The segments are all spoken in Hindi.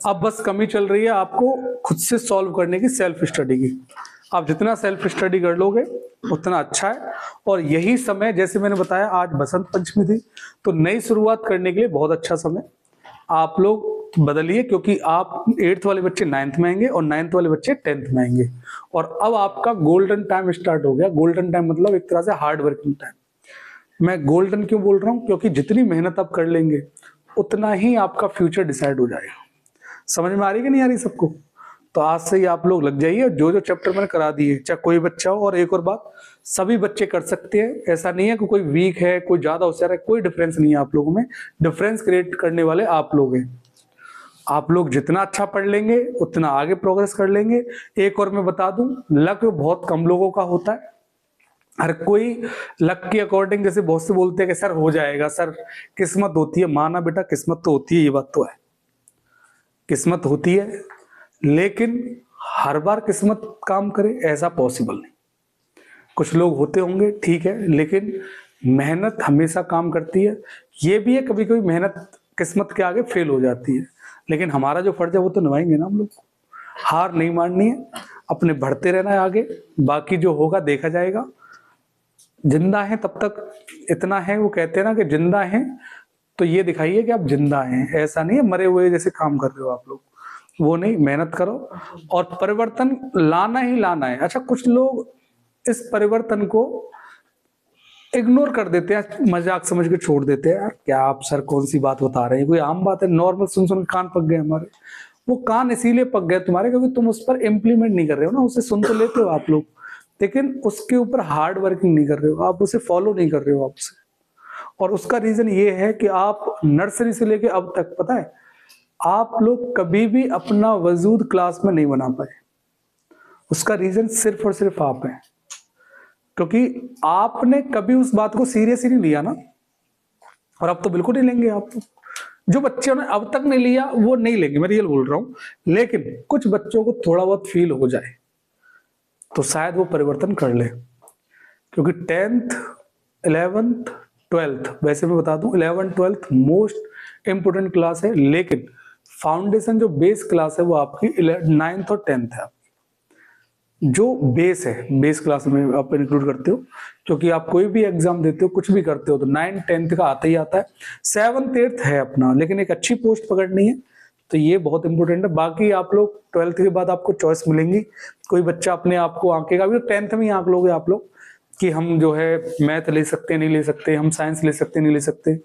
अब बस कमी चल रही है आपको खुद से सॉल्व करने की, सेल्फ स्टडी की। आप जितना सेल्फ स्टडी कर लोगे उतना अच्छा है। और यही समय, जैसे मैंने बताया आज बसंत पंचमी थी, तो नई शुरुआत करने के लिए बहुत अच्छा समय। आप लोग बदलिए, क्योंकि आप 8th वाले बच्चे 9th में आएंगे और 9th वाले बच्चे 10th में आएंगे। और अब आपका गोल्डन टाइम स्टार्ट हो गया। गोल्डन टाइम मतलब एक तरह से हार्ड वर्किंग टाइम। मैं गोल्डन क्यों बोल रहा हूं? क्योंकि जितनी मेहनत आप कर लेंगे उतना ही आपका फ्यूचर डिसाइड हो जाएगा। समझ में आ रही कि नहीं आ रही सबको? तो आज से ही आप लोग लग जाइए। जो जो चैप्टर मैंने करा दिए, चाहे कोई बच्चा हो, और एक और बात, सभी बच्चे कर सकते हैं। ऐसा नहीं है कि कोई वीक है, कोई ज्यादा होशियार है, कोई डिफरेंस नहीं है आप लोगों में। डिफरेंस क्रिएट करने वाले आप लोग हैं। आप लोग जितना अच्छा पढ़ लेंगे उतना आगे प्रोग्रेस कर लेंगे। एक और मैं बता दूं, लक बहुत कम लोगों का होता है। हर कोई लक के अकॉर्डिंग, जैसे बहुत से बोलते हैं कि सर हो जाएगा, सर किस्मत होती है। माना बेटा, किस्मत तो होती है, ये बात तो है, किस्मत होती है, लेकिन हर बार किस्मत काम करे ऐसा पॉसिबल नहीं। कुछ लोग होते होंगे, ठीक है, लेकिन मेहनत हमेशा काम करती है। ये भी है कभी कभी मेहनत किस्मत के आगे फेल हो जाती है, लेकिन हमारा जो फर्ज है वो तो निभाएंगे ना हम लोग। हार नहीं माननी है, अपने बढ़ते रहना है आगे। बाकी जो होगा देखा जाएगा। जिंदा है तब तक इतना है, वो कहते हैं ना कि जिंदा है तो ये दिखाइए कि आप जिंदा हैं। ऐसा नहीं है मरे हुए जैसे काम कर रहे हो आप लोग, वो नहीं। मेहनत करो और परिवर्तन लाना ही लाना है। अच्छा, कुछ लोग इस परिवर्तन को इग्नोर कर देते हैं, मजाक समझ के छोड़ देते हैं। यार क्या आप सर कौन सी बात बता रहे हैं, कोई आम बात है, नॉर्मल सुन सुन कान पक गए हमारे। वो कान इसीलिए पक गए तुम्हारे क्योंकि तुम उस पर इम्प्लीमेंट नहीं कर रहे हो ना। उसे सुन तो लेते हो आप लोग, लेकिन उसके ऊपर हार्ड वर्किंग नहीं कर रहे हो, आप उसे फॉलो नहीं कर रहे हो आपसे। और उसका रीजन ये है कि आप नर्सरी से लेके अब तक, पता है, आप लोग कभी भी अपना वजूद क्लास में नहीं बना पाए। उसका रीजन सिर्फ और सिर्फ आप हैं, क्योंकि आपने कभी उस बात को सीरियस ही नहीं लिया ना। और अब तो बिल्कुल नहीं लेंगे आप। जो बच्चों ने अब तक नहीं लिया वो नहीं लेंगे, मैं रियल बोल रहा हूं। लेकिन कुछ बच्चों को थोड़ा बहुत फील हो जाए तो शायद वो परिवर्तन कर ले। क्योंकि 10th 11th 12th, वैसे मैं बता दूं 11th 12th most important class है, लेकिन फाउंडेशन जो बेस क्लास है वो आपकी 9th और 10th है। जो बेस है, बेस क्लास में आप इंक्लूड करते हो, क्योंकि आप कोई भी एग्जाम देते हो, कुछ भी करते हो, तो 9th 10th का आता ही आता है। 7th 8th है अपना, लेकिन एक अच्छी पोस्ट पकड़नी है, तो ये बहुत इंपॉर्टेंट है। बाकी आप लोग 12th के बाद आपको चॉइस मिलेंगी। कोई बच्चा अपने आप को आंकेगा, अभी 10th में ही आंक लोगे आप लोग कि हम जो है मैथ ले सकते नहीं ले सकते, हम साइंस ले सकते नहीं ले सकते।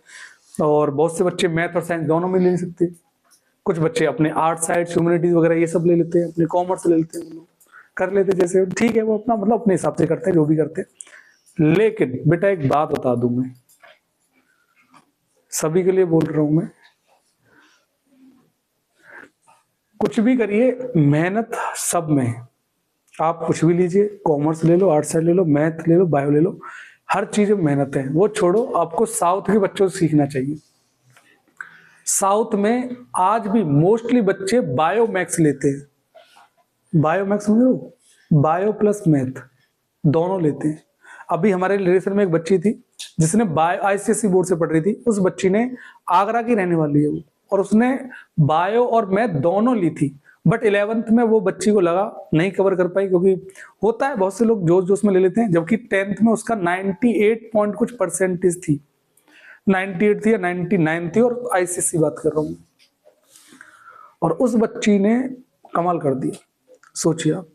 और बहुत से बच्चे मैथ और साइंस दोनों में ले सकते। कुछ बच्चे अपने आर्ट साइड, ह्यूमैनिटीज वगैरह ये सब ले लेते हैं, अपने कॉमर्स ले लेते हैं, कर लेते जैसे, ठीक है, वो अपना मतलब अपने हिसाब से करते हैं जो भी करते हैं। लेकिन बेटा एक बात बता दूं, मैं सभी के लिए बोल रहा हूं, मैं कुछ भी करिए, मेहनत सब में है। आप कुछ भी लीजिए, कॉमर्स ले लो, आर्ट साइड ले लो, मैथ ले लो, बायो ले लो, हर चीज में मेहनत है। वो छोड़ो, आपको साउथ के बच्चों से सीखना चाहिए। साउथ में आज भी मोस्टली बच्चे बायो मैथ्स लेते हैं। बायो मैथ्स समझ लो, बायो प्लस मैथ दोनों लेते हैं। अभी हमारे रिलेशन में एक बच्ची थी जिसने बायो आईसीएसई बोर्ड से पढ़ रही थी। उस बच्ची ने, आगरा की रहने वाली है वो, और उसने बायो और मैथ दोनों ली थी। बट 11th में वो बच्ची को लगा नहीं कवर कर पाई, क्योंकि होता है बहुत से लोग जोश जोश में ले लेते हैं। जबकि 10th में उसका 98 पॉइंट कुछ परसेंटेज थी, 98 थी या 99 थी, और आईसीएसई बात कर रहा हूँ। और उस बच्ची ने कमाल कर दिया। सोचिए आप,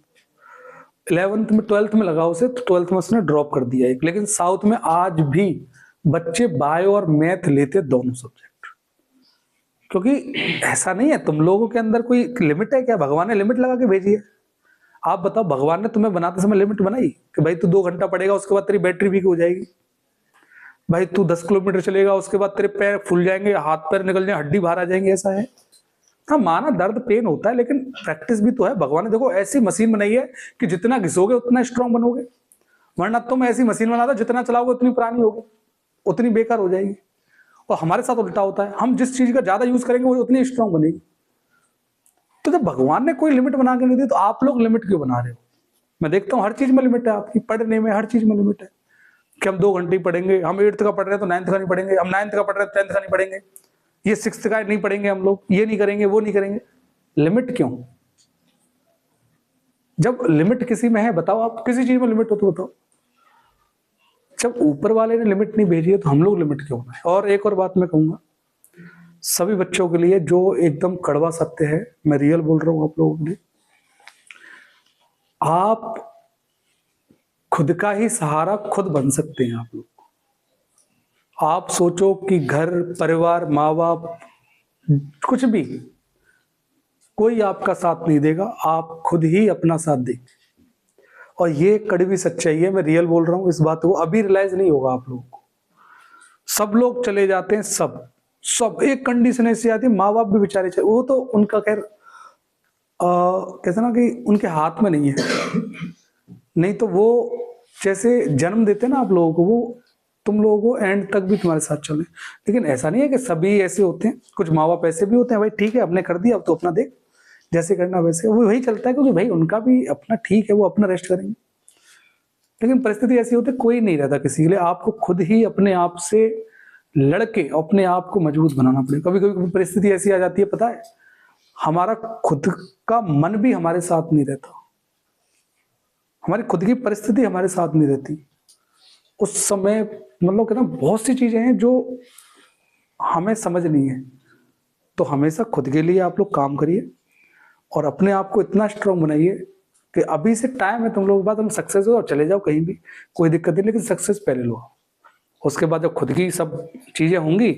11th में 12th में लगा उसे, तो 12th में उसने ड्रॉप कर दिया एक। लेकिन साउथ में आज भी बच्चे बायो और मैथ लेते दोनों सब्जेक्ट। क्योंकि ऐसा नहीं है, तुम लोगों के अंदर कोई लिमिट है क्या? भगवान ने लिमिट लगा के भेजी है? आप बताओ, भगवान ने तुम्हें बनाते समय लिमिट बनाई कि भाई तू 2 घंटा पढ़ेगा उसके बाद तेरी बैटरी वीक हो जाएगी, भाई तू 10 किलोमीटर चलेगा उसके बाद तेरे पैर फूल जाएंगे, हाथ पैर निकल जाएंगे, हड्डी बाहर आ जाएंगे? ऐसा है? हाँ, माना दर्द पेन होता है, लेकिन प्रैक्टिस भी तो है। भगवान ने देखो ऐसी मशीन बनाई है कि जितना घिसोगे उतना स्ट्रांग बनोगे। वरना तुम ऐसी मशीन बनाता जितना चलाओगे उतनी पुरानी होगी, उतनी बेकार हो जाएगी। और हमारे साथ उल्टा होता है, हम जिस चीज का ज्यादा यूज करेंगे वो उतनी स्ट्रांग बनेगी। तो जब भगवान ने कोई लिमिट बना के नहीं दी, तो आप लोग लिमिट क्यों बना रहे हो? मैं देखता हूँ हर चीज में लिमिट है आपकी, पढ़ने में हर चीज में लिमिट है कि हम 2 घंटे ही पढ़ेंगे, हम 8th का पढ़ रहे हैं तो 9th का नहीं पढ़ेंगे, हम 9th का पढ़ रहे हैं तो 10th का नहीं पढ़ेंगे, ये 6th का नहीं पढ़ेंगे, हम लोग ये नहीं करेंगे, वो नहीं करेंगे। लिमिट क्यों? जब लिमिट किसी में है, बताओ आप किसी चीज में लिमिट हो तो बताओ। जब ऊपर वाले ने लिमिट नहीं भेजी है तो हम लोग लिमिट क्यों बनाए? और एक और बात मैं कहूंगा सभी बच्चों के लिए, जो एकदम कड़वा सत्य है, मैं रियल बोल रहा हूं आप लोगों के लिए। आप खुद का ही सहारा खुद बन सकते हैं आप लोग। आप सोचो कि घर परिवार माँ बाप कुछ भी कोई आपका साथ नहीं देगा, आप खुद ही अपना साथ देंगे। और ये कड़वी सच्चाई है, मैं रियल बोल रहा हूं। इस बात को अभी रियलाइज नहीं होगा आप लोगों को। सब लोग चले जाते हैं, सब एक कंडीशन ऐसी आती है, माँ बाप भी बेचारे चले, वो तो उनका खैर कहते ना कि उनके हाथ में नहीं है। नहीं तो वो जैसे जन्म देते ना आप लोगों को, वो तुम लोगों को एंड तक भी तुम्हारे साथ चले। लेकिन ऐसा नहीं है कि सभी ऐसे होते हैं, कुछ माँ बाप ऐसे भी होते हैं, भाई ठीक है हमने कर दिया अब तो अपना देख, जैसे करना वैसे। वो वही चलता है क्योंकि भाई उनका भी अपना ठीक है, वो अपना रेस्ट करेंगे। लेकिन परिस्थिति ऐसी होती है, कोई नहीं रहता किसी के लिए। आपको खुद ही अपने आप से लड़के अपने आप को मजबूत बनाना पड़ेगा। कभी कभी परिस्थिति ऐसी आ जाती है, पता है, हमारा खुद का मन भी हमारे साथ नहीं रहता, हमारी खुद की परिस्थिति हमारे साथ नहीं रहती उस समय। मतलब कहते हैं बहुत सी चीजें हैं जो हमें समझ नहीं है। तो हमेशा खुद के लिए आप लोग काम करिए और अपने आप को इतना स्ट्रांग बनाइए कि अभी से टाइम है तुम लोगों के पास, तुम सक्सेस हो और चले जाओ कहीं भी, कोई दिक्कत नहीं। लेकिन सक्सेस पहले लो, उसके बाद जब खुद की सब चीजें होंगी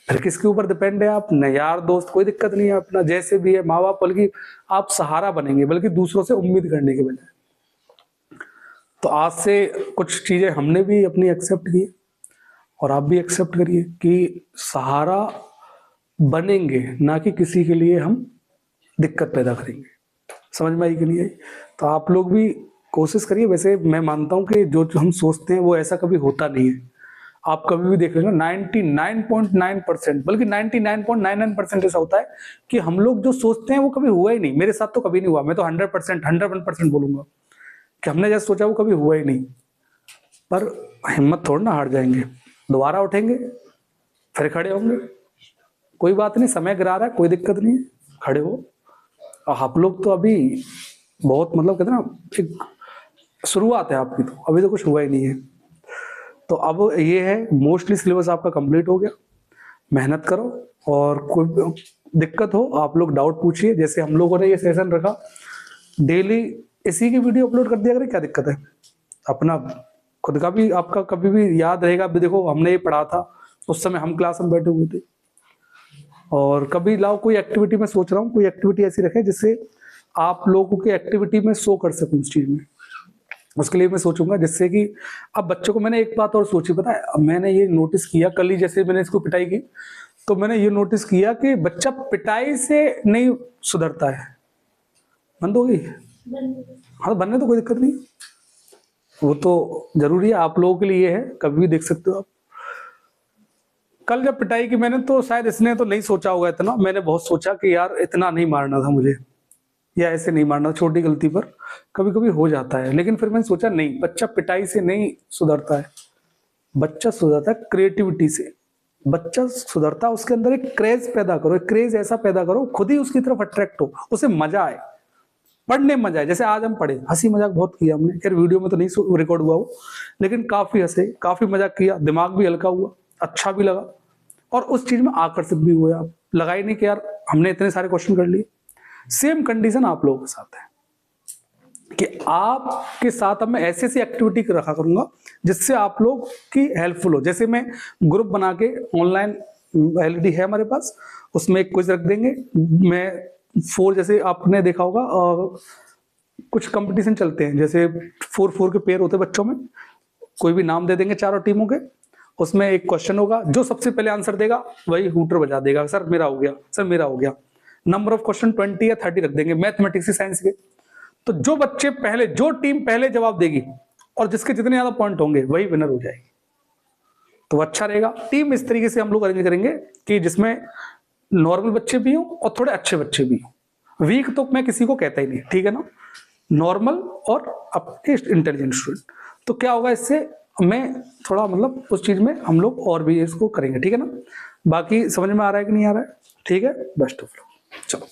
फिर किसके ऊपर डिपेंड है आप? न यार दोस्त, कोई दिक्कत नहीं है, अपना जैसे भी है माँ बाप, बल्कि आप सहारा बनेंगे, बल्कि दूसरों से उम्मीद करने के बजाय। तो आज से कुछ चीजें हमने भी अपनी एक्सेप्ट की और आप भी एक्सेप्ट करिए कि सहारा बनेंगे, ना कि किसी के लिए हम दिक्कत पैदा करेंगे। समझ में आई कि नहीं आई? तो आप लोग भी कोशिश करिए। वैसे मैं मानता हूं कि जो हम सोचते हैं वो ऐसा कभी होता नहीं है। आप कभी भी देख लेना 99.9%, बल्कि 99.99% ऐसा होता है कि हम लोग जो सोचते हैं वो कभी हुआ ही नहीं। मेरे साथ तो कभी नहीं हुआ, मैं तो 100%, 101% बोलूंगा कि हमने जैसे सोचा वो कभी हुआ ही नहीं। पर हिम्मत थोड़ा ना हार जाएंगे, दोबारा उठेंगे, फिर खड़े होंगे। कोई बात नहीं, समय गिरा रहा है, कोई दिक्कत नहीं है, खड़े हो। और आप लोग तो अभी बहुत मतलब कहते हैं ना, एक शुरुआत है आपकी, तो अभी तो कुछ हुआ ही नहीं है। तो अब ये है, मोस्टली सिलेबस आपका कंप्लीट हो गया। मेहनत करो और कोई दिक्कत हो आप लोग डाउट पूछिए। जैसे हम लोगों ने ये सेशन रखा, डेली इसी की वीडियो अपलोड कर दिया करें, क्या दिक्कत है? अपना खुद का भी आपका कभी भी याद रहेगा। अभी देखो हमने ये पढ़ा था, उस समय हम क्लास में बैठे हुए थे। और कभी लाओ कोई एक्टिविटी में सोच रहा हूँ, कोई एक्टिविटी ऐसी रखे जिससे आप लोगों की एक्टिविटी में शो कर सकूं उस चीज में। उसके लिए मैं सोचूंगा जिससे कि अब बच्चों को, मैंने एक बात और सोची, पता है, मैंने ये नोटिस किया कल ही, जैसे मैंने इसको पिटाई की तो मैंने ये नोटिस किया कि बच्चा पिटाई से नहीं सुधरता है। बंद हो गई? हाँ, बनने तो कोई दिक्कत नहीं, वो तो जरूरी है, आप लोगों के लिए है, कभी भी देख सकते हो आप। कल जब पिटाई की मैंने, तो शायद इसने तो नहीं सोचा होगा इतना, मैंने बहुत सोचा कि यार इतना नहीं मारना था मुझे, या ऐसे नहीं मारना, छोटी गलती पर कभी कभी हो जाता है। लेकिन फिर मैंने सोचा नहीं, बच्चा पिटाई से नहीं सुधरता है, बच्चा सुधरता है क्रिएटिविटी से। बच्चा सुधरता है, उसके अंदर एक क्रेज पैदा करो, एक क्रेज ऐसा पैदा करो, खुद ही उसकी तरफ अट्रैक्ट हो, उसे मजा आए, पढ़ने में मजा आए। जैसे आज हम पढ़े, हंसी मजाक बहुत किया हमने, खैर वीडियो में तो नहीं रिकॉर्ड हुआ वो, लेकिन काफी हंसे, काफी मजाक किया, दिमाग भी हल्का हुआ, अच्छा भी लगा, और उस चीज में आकर्षित भी हुए आप। लगा ही नहीं कि यार हमने इतने सारे क्वेश्चन कर लिए। सेम कंडीशन आप लोगों के साथ है कि आपके साथ अब मैं ऐसी ऐसी एक्टिविटी रखा करूंगा जिससे आप लोग की हेल्पफुल हो। जैसे मैं ग्रुप बना के, ऑनलाइन एलईडी है हमारे पास, उसमें एक क्विज रख देंगे। मैं 4, जैसे आपने देखा होगा कुछ कंपटीशन चलते हैं, जैसे 4 के पेयर होते हैं बच्चों में, कोई भी नाम दे देंगे चारों टीमों के, उसमें एक क्वेश्चन होगा, जो सबसे पहले आंसर देगा वही हूटर बजा देगा, सर मेरा हो गया, सर मेरा हो गया। नंबर ऑफ क्वेश्चन 20 या 30 रख देंगे, मैथमेटिक्स साइंस के। तो जो बच्चे पहले, जो टीम पहले जवाब देगी और जिसके जितने ज्यादा पॉइंट होंगे वही विनर हो जाएगी। तो अच्छा रहेगा। टीम इस तरीके से हम लोग अरेंज करेंगे कि जिसमें नॉर्मल बच्चे भी हो और थोड़े अच्छे बच्चे भी हो। वीक तो मैं किसी को कहता ही नहीं, ठीक है ना, नॉर्मल और आपके इंटेलिजेंट स्टूडेंट। तो क्या होगा इससे, मैं थोड़ा मतलब उस चीज में हम लोग और भी इसको करेंगे, ठीक है ना। बाकी समझ में आ रहा है कि नहीं आ रहा है? ठीक है, बेस्ट ऑफ लक। चलो।